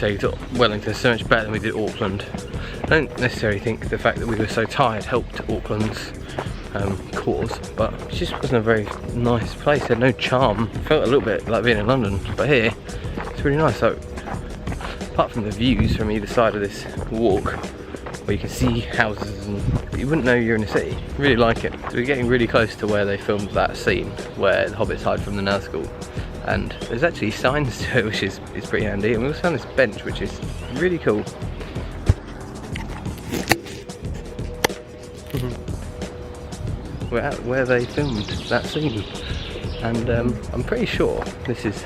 say we thought Wellington so much better than we did Auckland. I don't necessarily think the fact that we were so tired helped Auckland's cause, but it just wasn't a very nice place. It had no charm. It felt a little bit like being in London, but here it's really nice. So apart from the views from either side of this walk, where you can see houses and you wouldn't know you're in a city. Really like it. So we're getting really close to where they filmed that scene where the hobbits hide from the Nazgul, and there's actually signs to it, which is pretty handy. And we also found this bench, which is really cool. We're at where they filmed that scene, and I'm pretty sure this is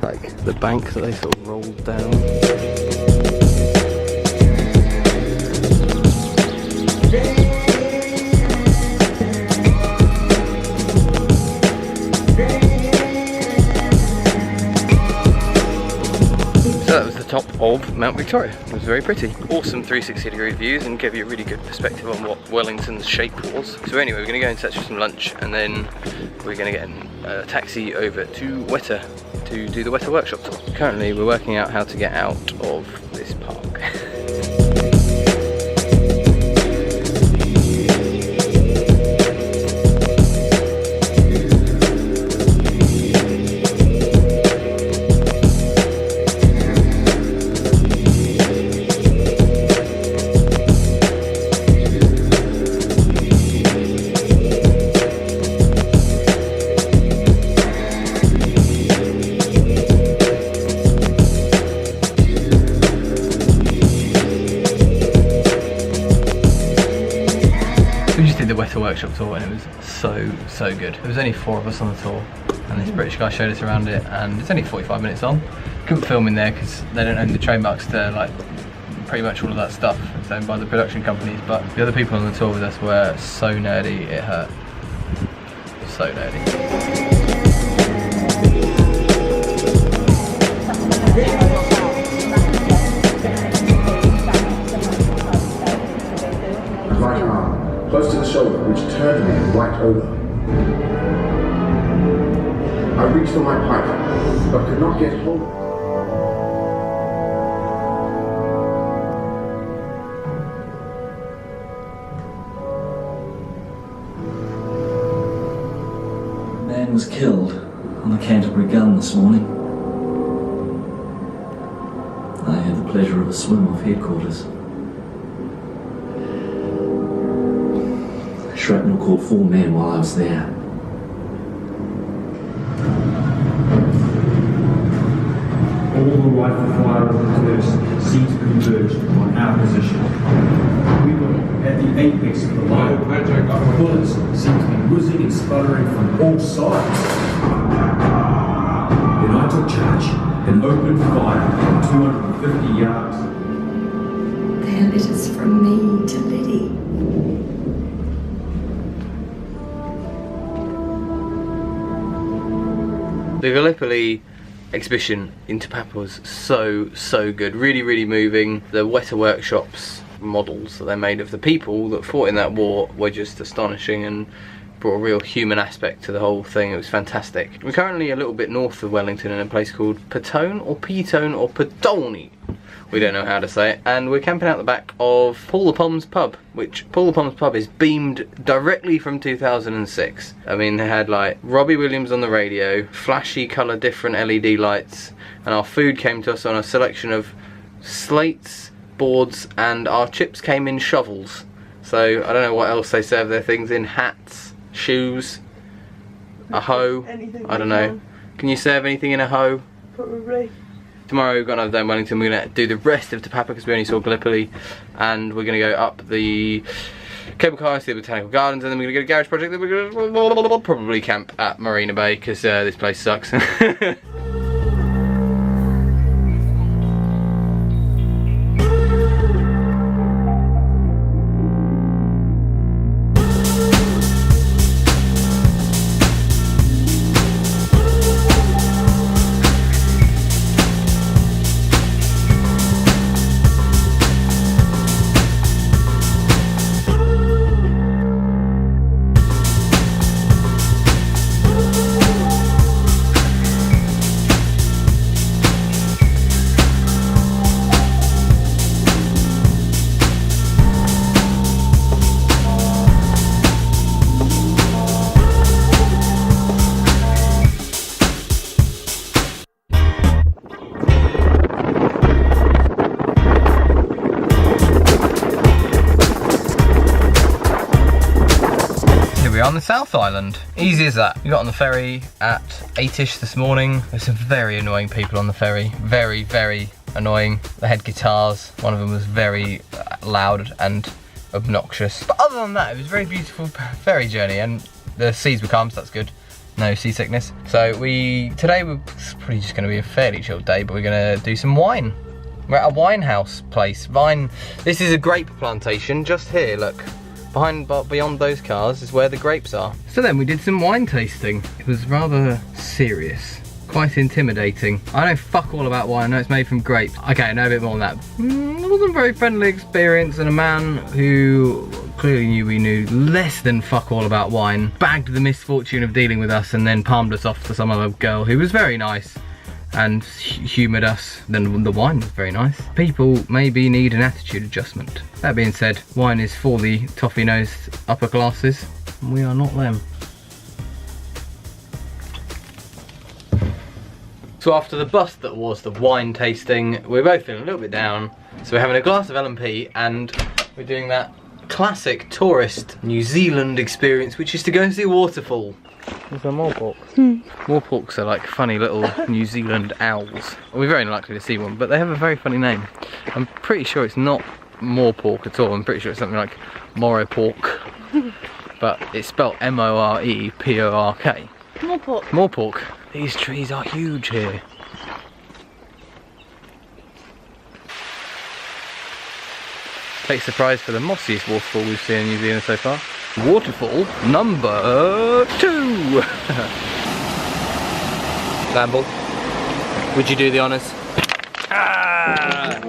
like the bank that they sort of rolled down. So that was the top of Mount Victoria. It was very pretty. Awesome 360-degree views and gave you a really good perspective on what Wellington's shape was. So anyway, we're going to go and search for some lunch, and then we're going to get a taxi over to Weta to do the Weta Workshop tour. Currently we're working out how to get out of this park. The Weta Workshop tour, and it was so good. There was only 4 of us on the tour, and this British guy showed us around it, and it's only 45 minutes long. Couldn't film in there because they don't own the trademarks to like pretty much all of that stuff. It's owned by the production companies, but the other people on the tour with us were so nerdy it hurt. So nerdy. Close to the shoulder, which turned me right over. I reached for my pipe, but could not get hold of it. A man was killed on the Canterbury gun this morning. I had the pleasure of a swim off headquarters. Shrapnel caught 4 men while I was there. All the rifle fire of the Calais seemed to converge on our position. We were at the apex of the line. Bullets seemed to be whizzing and sputtering from all sides. Then I took charge and opened fire from 250 yards. They're letters from me to Liddy. The Gallipoli exhibition into Papua was so good. Really moving. The Weta Workshop's models that they made of the people that fought in that war were just astonishing and brought a real human aspect to the whole thing. It was fantastic. We're currently a little bit north of Wellington in a place called Petone or Petone. We don't know how to say it, and we're camping out the back of Paul the Pom's pub, which Paul the Pom's pub is beamed directly from 2006. I mean, they had like Robbie Williams on the radio, flashy colour different LED lights, and our food came to us on a selection of slates, boards, and our chips came in shovels. So I don't know what else they serve their things in. Hats, shoes, a hoe, I don't know. Can you serve anything in a hoe? Probably. Tomorrow we've got another day in Wellington. We're going to do the rest of Te Papa because we only saw Gallipoli, and we're going to go up the cable car, see the botanical gardens, and then we're going to go to Garage Project. Then we're going to probably camp at Marina Bay because this place sucks. we are on the South Island. Easy as that. We got on the ferry at 8ish this morning. There's some very annoying people on the ferry. Very, very annoying. They had guitars. One of them was very loud and obnoxious. But other than that, it was a very beautiful ferry journey, and the seas were calm, so that's good. No seasickness. So today we're probably just gonna be a fairly chilled day, but we're gonna do some wine. We're at a wine house place. This is a grape plantation just here, look. Beyond those cars is where the grapes are. So then we did some wine tasting. It was rather serious, quite intimidating. I know fuck all about wine, I know it's made from grapes. Okay, I know a bit more than that. It wasn't a very friendly experience, and a man who clearly knew less than fuck all about wine bagged the misfortune of dealing with us and then palmed us off to some other girl who was very nice and humoured us. Then the wine was very nice. People maybe need an attitude adjustment. That being said, wine is for the toffee-nosed upper classes, and we are not them. So after the bust that was the wine tasting, we're both feeling a little bit down. So we're having a glass of L&P, and we're doing that classic tourist New Zealand experience, which is to go and see a waterfall. There's a moorpork. Moorporks are like funny little New Zealand owls. We're very unlikely to see one, but they have a very funny name. I'm pretty sure it's not moorpork at all. I'm pretty sure it's something like moropork. But it's spelled M-O-R-E-P-O-R-K. Moorpork. Moorpork. These trees are huge here. Take surprise for the mossiest waterfall we've seen in New Zealand so far. Waterfall number 2. Gamble, would you do the honours? Ah!